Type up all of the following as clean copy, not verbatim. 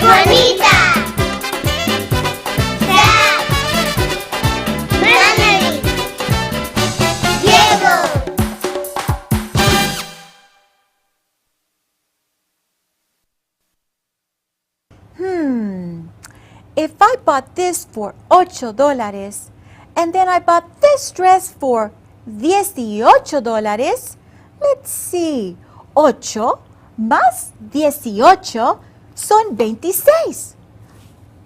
Juanita, Zach, Natalie, Diego. If I bought this for $8 and then I bought this dress for $18, let's see, 8 más 18 son 26.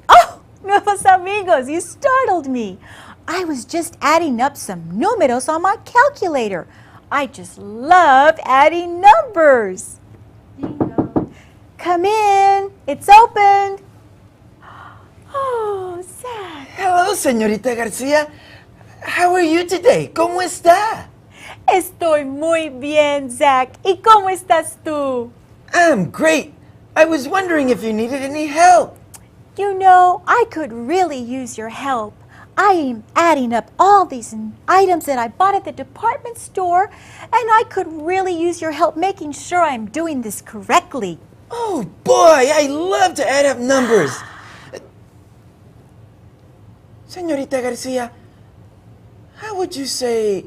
Oh, nuevos amigos, you startled me. I was just adding up some números on my calculator. I just love adding numbers. Come in, it's opened. Oh, Zach. Hello, señorita Garcia. How are you today? ¿Cómo está? Estoy muy bien, Zach. ¿Y cómo estás tú? I'm great. I was wondering if you needed any help. You know, I could really use your help. I am adding up all these items that I bought at the department store, and I could really use your help making sure I'm doing this correctly. Oh, boy, I love to add up numbers. Señorita Garcia, how would you say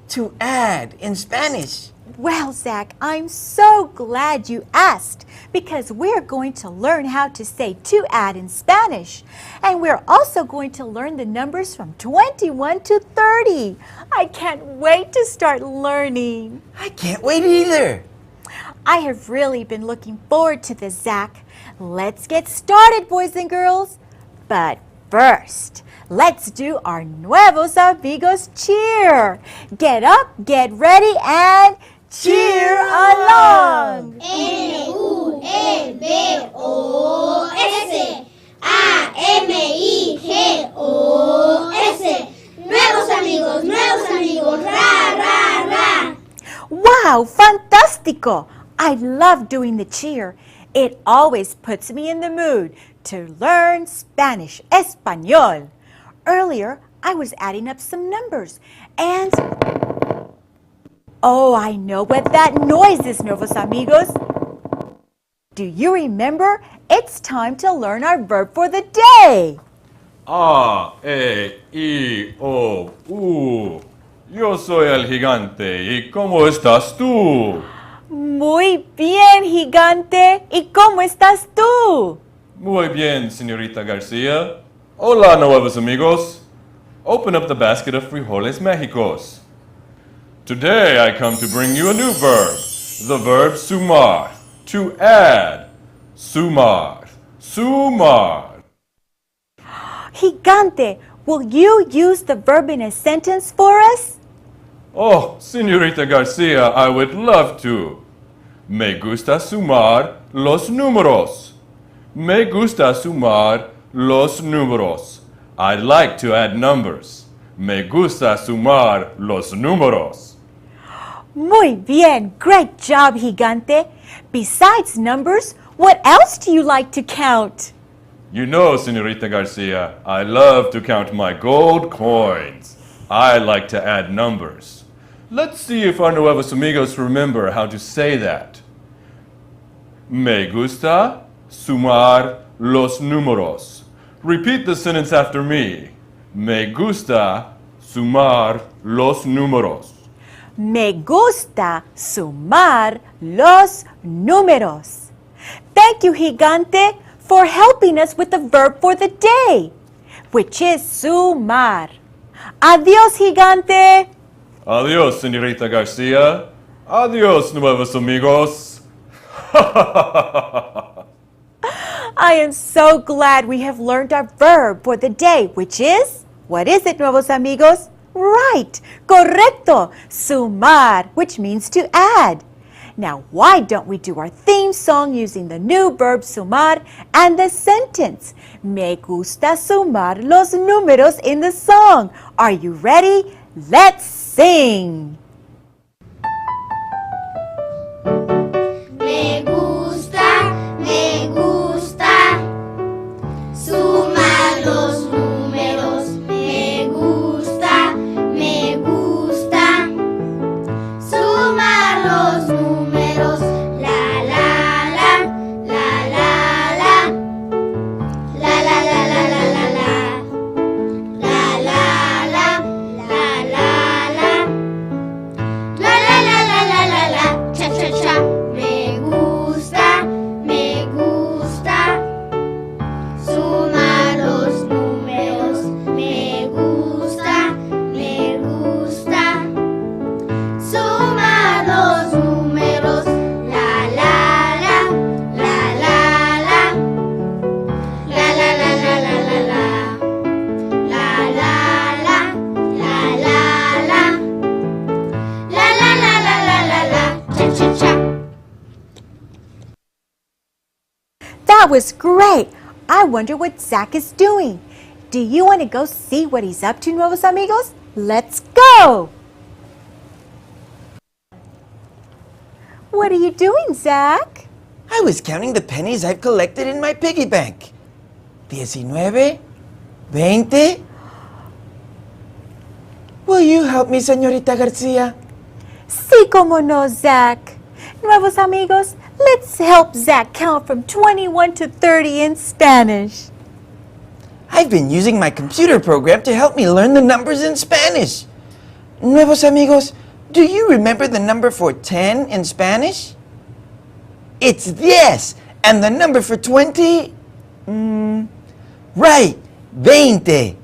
to add in Spanish? Well, Zach, I'm so glad you asked because we're going to learn how to say to add in Spanish. And we're also going to learn the numbers from 21 to 30. I can't wait to start learning. I can't wait either. I have really been looking forward to this, Zach. Let's get started, boys and girls. But first, let's do our Nuevos Amigos cheer. Get up, get ready, and cheer along. N-U-E-V-O-S A-M-I-G-O-S. Nuevos amigos, ra, ra, ra. Wow, fantástico! I love doing the cheer. It always puts me in the mood to learn Spanish, español. Earlier, I was adding up some numbers and... Oh, I know what that noise is, Nuevos Amigos. Do you remember? It's time to learn our verb for the day. A, E, I, O, U. Yo soy el gigante. ¿Y cómo estás tú? Muy bien, gigante. ¿Y cómo estás tú? Muy bien, señorita Garcia. Hola, nuevos amigos. Open up the basket of frijoles Mexicos. Today I come to bring you a new verb. The verb sumar, to add. Sumar, sumar. Gigante, will you use the verb in a sentence for us? Oh, señorita Garcia, I would love to. Me gusta sumar los números. Me gusta sumar los números. I like to add numbers. Me gusta sumar los números. Muy bien, great job, Gigante. Besides numbers, what else do you like to count? You know, señorita Garcia, I love to count my gold coins. I like to add numbers. Let's see if our nuevos amigos remember how to say that. Me gusta sumar los números. Repeat the sentence after me. Me gusta sumar los números. Me gusta sumar los números. Thank you, Gigante, for helping us with the verb for the day, which is sumar. Adiós, Gigante. Adiós, señorita Garcia. Adiós, nuevos amigos. I am so glad we have learned our verb for the day, which is, what is it, nuevos amigos? Right, correcto, sumar, which means to add. Now, why don't we do our theme song using the new verb sumar and the sentence? Me gusta sumar los números in the song. Are you ready? Let's sing. Me gusta sumar los números. Me gusta sumar los números. La, la, la, la, la, la. That was great. I wonder what Zach is doing. Do you want to go see what he's up to, Nuevos Amigos? Let's go! What are you doing, Zach? I was counting the pennies I've collected in my piggy bank. 19, 20. Will you help me, Señorita Garcia? Sí, como no, Zach. Nuevos Amigos, let's help Zach count from 21 to 30 in Spanish. I've been using my computer program to help me learn the numbers in Spanish. Nuevos Amigos, do you remember the number for 10 in Spanish? It's 10. And the number for 20? Right, 20.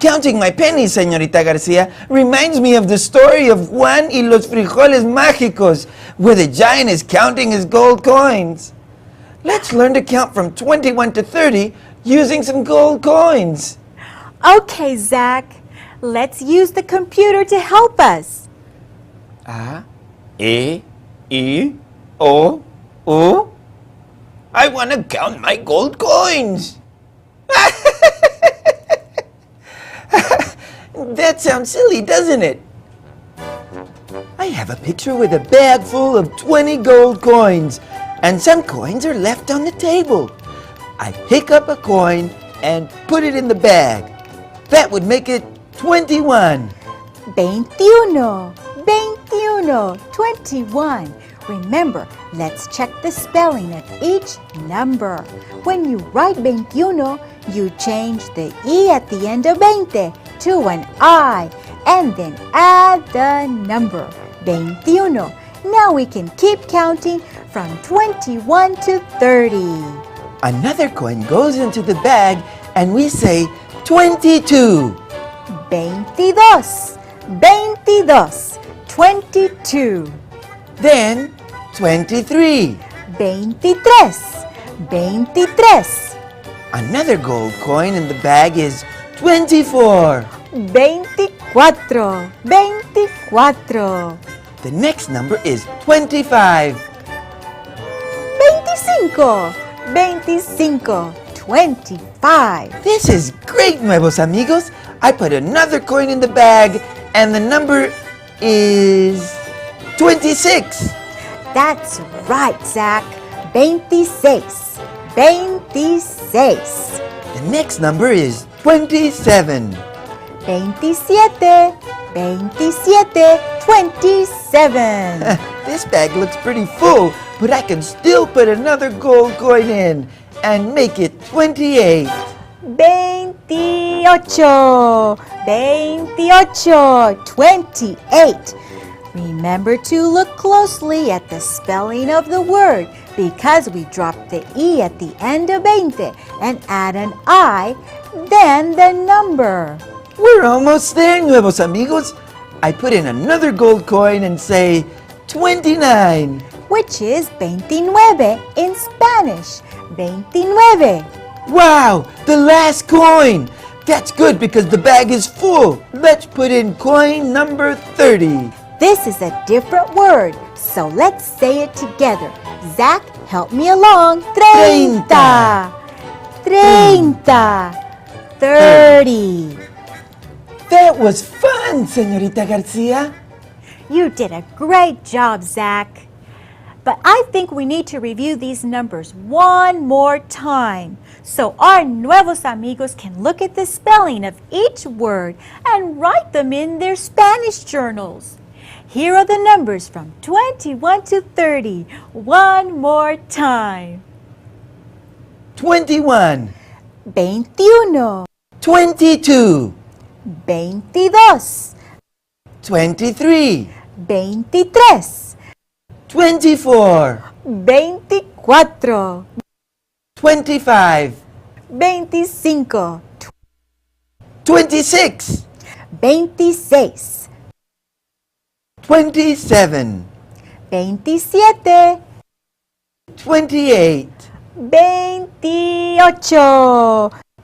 Counting my pennies, Señorita Garcia, reminds me of the story of Juan y los frijoles mágicos, where the giant is counting his gold coins. Let's learn to count from 21 to 30 using some gold coins. Okay, Zach. Let's use the computer to help us. A, E, I, O, U. I want to count my gold coins. That sounds silly, doesn't it? I have a picture with a bag full of 20 gold coins, and some coins are left on the table. I pick up a coin and put it in the bag. That would make it 21. 21, 21, 21. Remember, let's check the spelling of each number. When you write 21, you change the E at the end of 20 to an I, and then add the number, 21. Now we can keep counting from 21 to 30. Another coin goes into the bag, and we say 22. 22, 22, 22. Then 23. 23, 23. Another gold coin in the bag is 24. 24, 24. The next number is 25. 25, 25, 25. This is great, Nuevos Amigos. I put another coin in the bag, and the number is 26. That's right, Zach. 26, 26. The next number is 27. 27, 27, 27. This bag looks pretty full, but I can still put another gold coin in and make it 28. 28, 28, 28. Remember to look closely at the spelling of the word because we dropped the E at the end of 20 and add an I, then the number. We're almost there, Nuevos Amigos. I put in another gold coin and say 29. Which is 29 in Spanish. 29. Wow, the last coin. That's good because the bag is full. Let's put in coin number 30. This is a different word, so let's say it together. Zach, help me along. 30, 30, 30. That was fun, Señorita Garcia. You did a great job, Zach. But I think we need to review these numbers one more time so our Nuevos Amigos can look at the spelling of each word and write them in their Spanish journals. Here are the numbers from 21 to 30 one more time. 21. 21, 22. 22, 23. 23, 24. 24, 25. 25, 26. 26, 27. 27, 28. 28,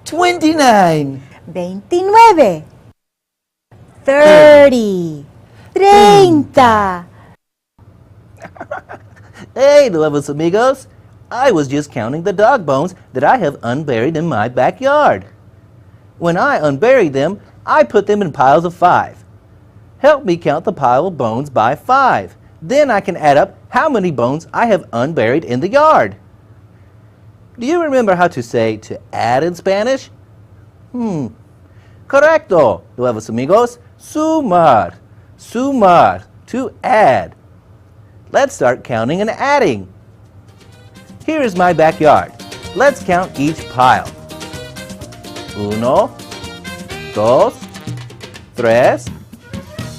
29. 29, 30, 30. Hey, Nuevos Amigos. I was just counting the dog bones that I have unburied in my backyard. When I unbury them, I put them in piles of 5. Help me count the pile of bones by 5. Then I can add up how many bones I have unburied in the yard. Do you remember how to say to add in Spanish? Correcto, nuevos amigos. Sumar. Sumar, to add. Let's start counting and adding. Here is my backyard. Let's count each pile. 1, 2, 3,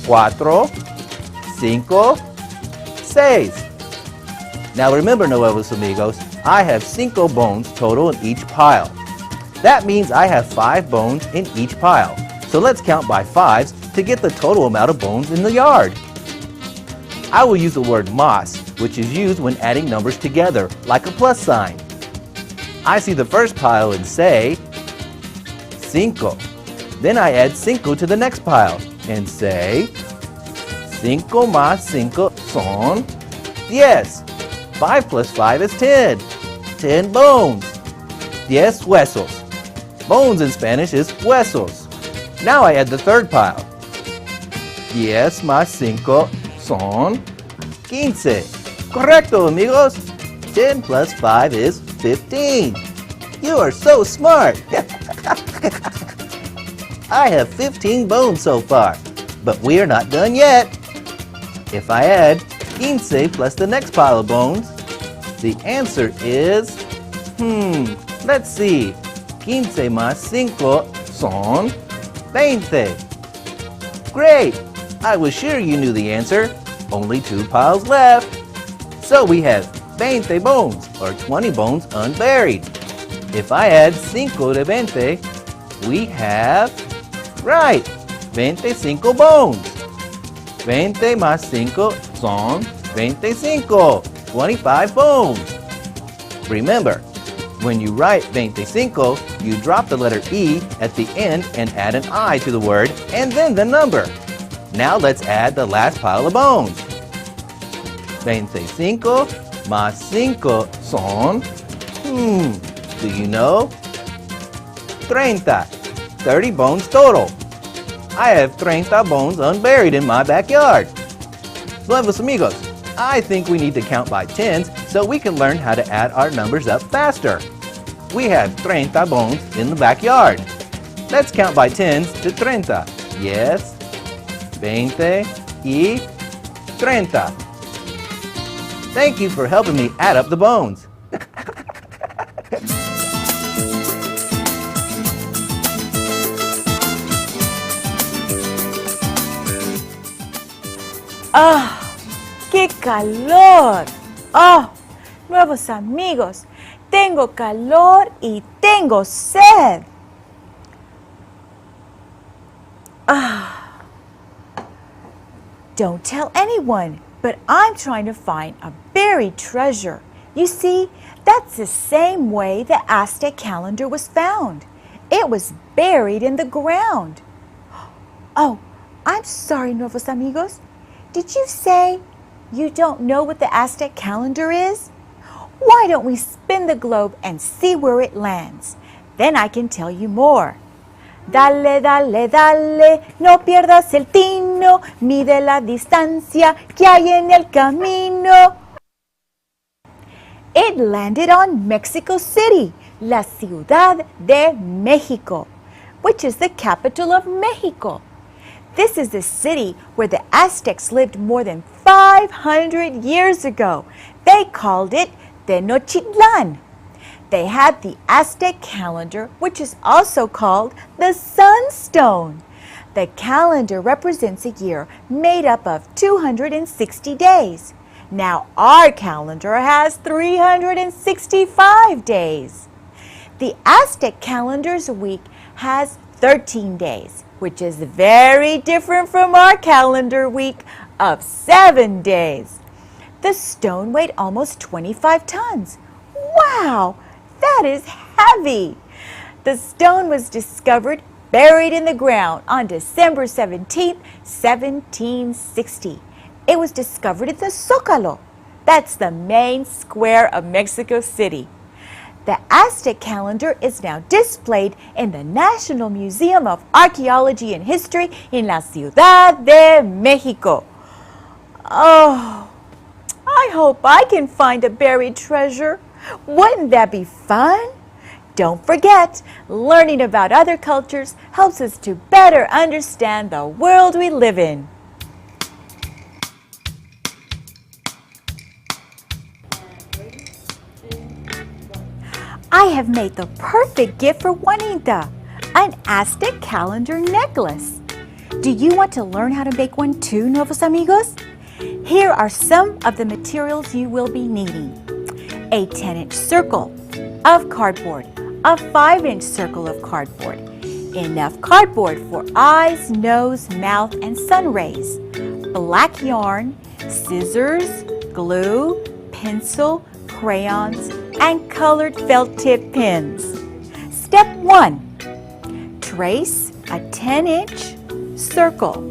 4, 5, 6. Now remember, nuevos amigos, I have 5 bones total in each pile. That means I have 5 bones in each pile. So let's count by 5s to get the total amount of bones in the yard. I will use the word más, which is used when adding numbers together, like a plus sign. I see the first pile and say 5. Then I add 5 to the next pile and say 5 más 5 son 10. 5 plus 5 is 10. 10 bones. 10 huesos. Bones in Spanish is huesos. Now I add the third pile. 10 más 5 son 15. Correcto, amigos. 10 plus 5 is 15. You are so smart. I have 15 bones so far, but we are not done yet. If I add 15 plus the next pile of bones, the answer is, let's see. 15 más 5 son 20. Great! I was sure you knew the answer. Only 2 piles left. So we have 20 bones, or 20 bones unburied. If I add 5 to 20, we have, right, 25 bones. 20 más 5 son 25. 25 bones. Remember, when you write 25, you drop the letter E at the end and add an I to the word and then the number. Now let's add the last pile of bones. 25 más 5 son, do you know? 30. 30 bones total. I have 30 bones unburied in my backyard. Nuevos amigos, I think we need to count by tens so we can learn how to add our numbers up faster. We have 30 bones in the backyard. Let's count by tens to 30. Yes, 20 y 30. Thank you for helping me add up the bones. ¡Ah! ¡Qué calor! ¡Oh! Nuevos amigos, tengo calor y tengo sed. Ah! Don't tell anyone, but I'm trying to find a buried treasure. You see, that's the same way the Aztec calendar was found. It was buried in the ground. Oh, I'm sorry, Nuevos Amigos. Did you say you don't know what the Aztec calendar is? Why don't we spin the globe and see where it lands? Then I can tell you more. Dale, dale, dale, no pierdas el tino, mide la distancia que hay en el camino. It landed on Mexico City, la Ciudad de México, which is the capital of Mexico. This is the city where the Aztecs lived more than 500 years ago. They called it Tenochtitlan. They had the Aztec calendar, which is also called the sunstone. The calendar represents a year made up of 260 days. Now our calendar has 365 days. The Aztec calendar's week has 13 days, which is very different from our calendar week of 7 days. The stone weighed almost 25 tons. Wow, that is heavy. The stone was discovered buried in the ground on December 17, 1760. It was discovered at the Zócalo. That's the main square of Mexico City. The Aztec calendar is now displayed in the National Museum of Archaeology and History in la Ciudad de Mexico. Oh, I hope I can find a buried treasure. Wouldn't that be fun? Don't forget, learning about other cultures helps us to better understand the world we live in. I have made the perfect gift for Juanita, an Aztec calendar necklace. Do you want to learn how to make one too, Nuevos Amigos? Here are some of the materials you will be needing. A 10-inch circle of cardboard, a 5-inch circle of cardboard, enough cardboard for eyes, nose, mouth, and sun rays, black yarn, scissors, glue, pencil, crayons, and colored felt tip pins. Step 1. Trace a 10-inch circle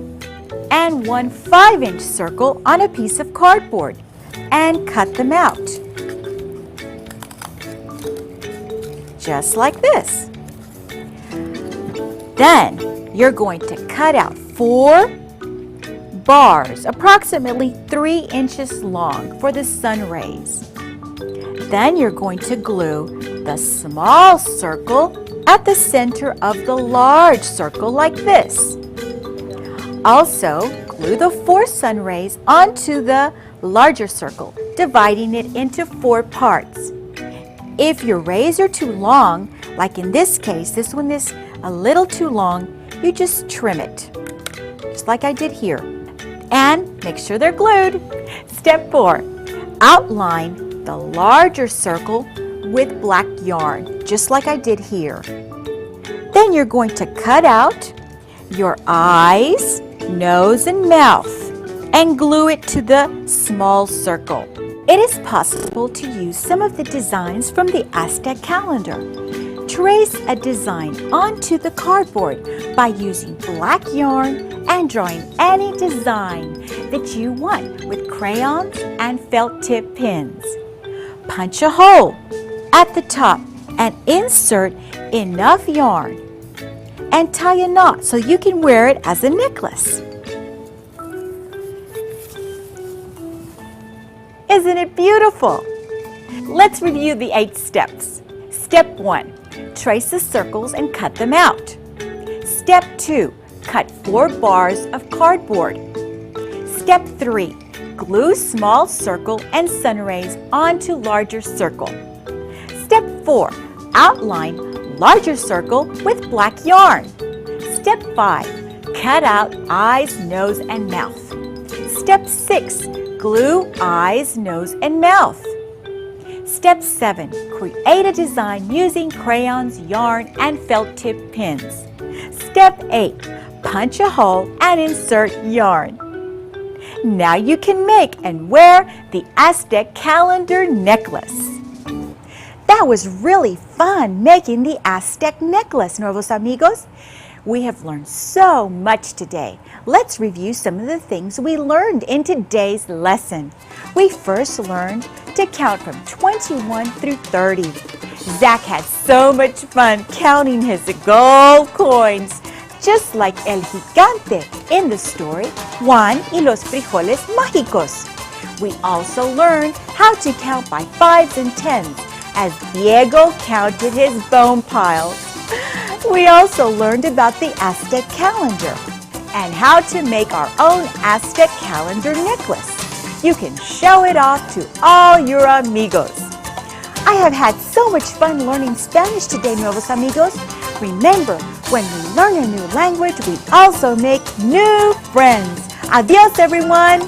and one 5-inch circle on a piece of cardboard and cut them out. Just like this. Then you're going to cut out 4 bars, approximately 3 inches long, for the sun rays. Then you're going to glue the small circle at the center of the large circle like this. Also, glue the 4 sun rays onto the larger circle, dividing it into 4 parts. If your rays are too long, like in this case, this one is a little too long, you just trim it, just like I did here. And make sure they're glued. Step 4, outline the larger circle with black yarn, just like I did here. Then you're going to cut out your eyes, nose, and mouth and glue it to the small circle. It is possible to use some of the designs from the Aztec calendar. Trace a design onto the cardboard by using black yarn and drawing any design that you want with crayons and felt tip pins. Punch a hole at the top and insert enough yarn and tie a knot so you can wear it as a necklace. Isn't it beautiful? Let's review the 8 steps. Step 1, trace the circles and cut them out. Step 2, cut 4 bars of cardboard. Step 3, glue small circle and sun rays onto larger circle. Step 4, outline larger circle with black yarn. Step 5, cut out eyes, nose, and mouth. Step 6, glue eyes, nose, and mouth. Step 7, create a design using crayons, yarn, and felt tip pins. Step 8, punch a hole and insert yarn. Now you can make and wear the Aztec calendar necklace. That was really fun making the Aztec necklace, Nuevos Amigos. We have learned so much today. Let's review some of the things we learned in today's lesson. We first learned to count from 21 through 30. Zach had so much fun counting his gold coins, just like El Gigante in the story Juan y los Frijoles Mágicos. We also learned how to count by 5s and 10s as Diego counted his bone piles. We also learned about the Aztec calendar and how to make our own Aztec calendar necklace. You can show it off to all your amigos. I have had so much fun learning Spanish today, Nuevos Amigos. Remember, when we learn a new language, we also make new friends. Adios, everyone.